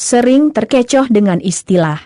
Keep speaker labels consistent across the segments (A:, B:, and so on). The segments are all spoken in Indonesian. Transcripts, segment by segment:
A: sering terkecoh dengan istilah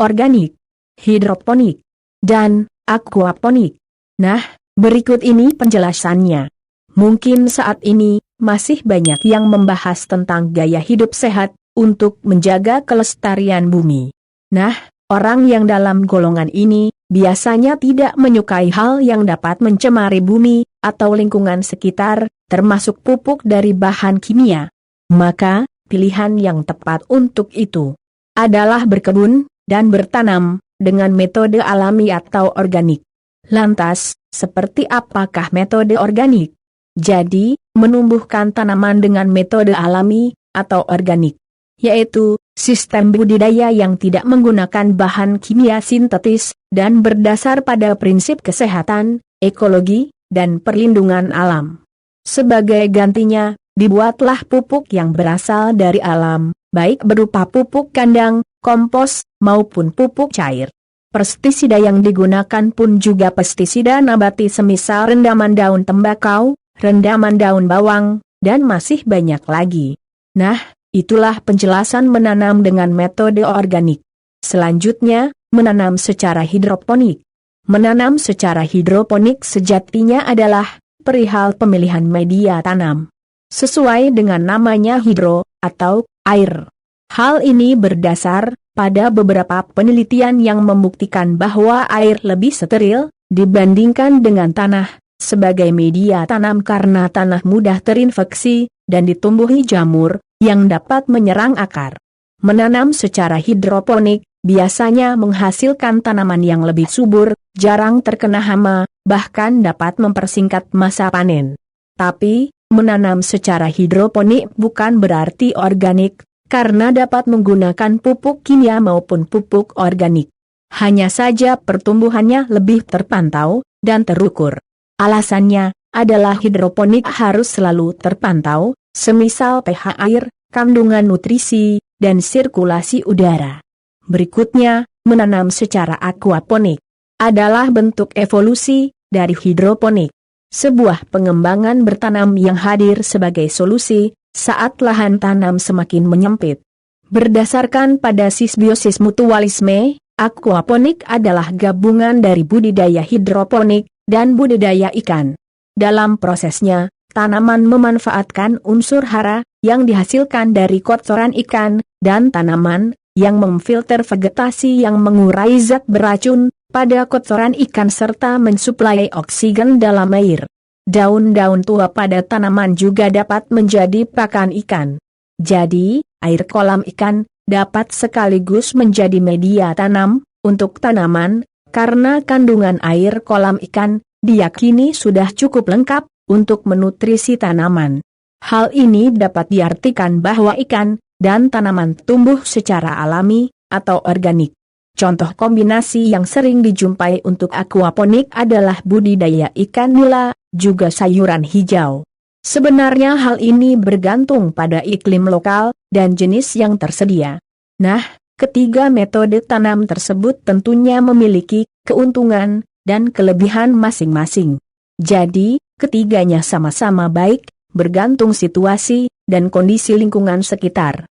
A: organik, hidroponik, dan aquaponik. Nah, berikut ini penjelasannya. Mungkin saat ini masih banyak yang membahas tentang gaya hidup sehat untuk menjaga kelestarian bumi. Nah, orang yang dalam golongan ini biasanya tidak menyukai hal yang dapat mencemari bumi atau lingkungan sekitar, termasuk pupuk dari bahan kimia. Maka, pilihan yang tepat untuk itu adalah berkebun dan bertanam dengan metode alami atau organik. Lantas, seperti apakah metode organik? Jadi, menumbuhkan tanaman dengan metode alami atau organik, yaitu sistem budidaya yang tidak menggunakan bahan kimia sintetis dan berdasar pada prinsip kesehatan, ekologi, dan perlindungan alam. Sebagai gantinya, dibuatlah pupuk yang berasal dari alam, baik berupa pupuk kandang, kompos, maupun pupuk cair. Pestisida yang digunakan pun juga pestisida nabati semisal rendaman daun tembakau, rendaman daun bawang, dan masih banyak lagi. Nah, itulah penjelasan menanam dengan metode organik. Selanjutnya, menanam secara hidroponik. Menanam secara hidroponik sejatinya adalah perihal pemilihan media tanam. Sesuai dengan namanya hidro, atau air. Hal ini berdasar pada beberapa penelitian yang membuktikan bahwa air lebih steril dibandingkan dengan tanah sebagai media tanam karena tanah mudah terinfeksi dan ditumbuhi jamur yang dapat menyerang akar. Menanam secara hidroponik biasanya menghasilkan tanaman yang lebih subur, jarang terkena hama, bahkan dapat mempersingkat masa panen. Tapi, menanam secara hidroponik bukan berarti organik, karena dapat menggunakan pupuk kimia maupun pupuk organik. Hanya saja pertumbuhannya lebih terpantau dan terukur. Alasannya adalah hidroponik harus selalu terpantau, semisal pH air, kandungan nutrisi, dan sirkulasi udara. Berikutnya, menanam secara aquaponik adalah bentuk evolusi dari hidroponik. Sebuah pengembangan bertanam yang hadir sebagai solusi saat lahan tanam semakin menyempit. Berdasarkan pada simbiosis mutualisme, aquaponik adalah gabungan dari budidaya hidroponik dan budidaya ikan. Dalam prosesnya, tanaman memanfaatkan unsur hara yang dihasilkan dari kotoran ikan, dan tanaman yang memfilter vegetasi yang mengurai zat beracun pada kotoran ikan serta mensuplai oksigen dalam air. Daun-daun tua pada tanaman juga dapat menjadi pakan ikan. Jadi, air kolam ikan dapat sekaligus menjadi media tanam untuk tanaman, karena kandungan air kolam ikan diyakini sudah cukup lengkap untuk menutrisi tanaman. Hal ini dapat diartikan bahwa ikan dan tanaman tumbuh secara alami atau organik. Contoh kombinasi yang sering dijumpai untuk aquaponik adalah budidaya ikan nila, juga sayuran hijau. Sebenarnya hal ini bergantung pada iklim lokal dan jenis yang tersedia. Nah, ketiga metode tanam tersebut tentunya memiliki keuntungan dan kelebihan masing-masing. Jadi, ketiganya sama-sama baik, bergantung situasi dan kondisi lingkungan sekitar.